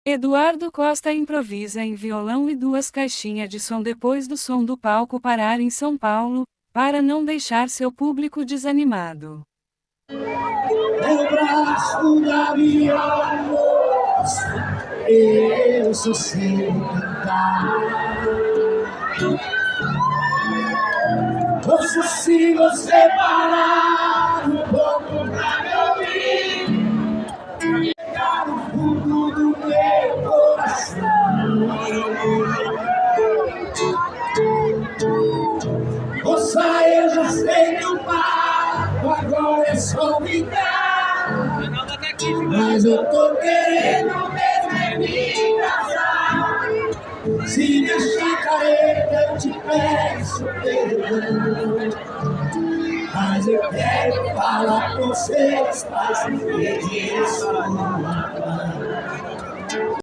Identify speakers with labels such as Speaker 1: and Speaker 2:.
Speaker 1: Eduardo Costa improvisa em violão e duas caixinhas de som depois do som do palco parar em São Paulo, para não deixar seu público desanimado.
Speaker 2: É o braço da viola, eu só sei cantar. Ouço se você parar um pouco pra me ouvir, chegar no fundo do meu coração. Moça, eu já sei que o papo agora é só brincar, mas eu tô querendo mesmo é me casar. Se me achar careta, eu te peço perdão, mas eu quero falar com seus pais e pedir sua mão.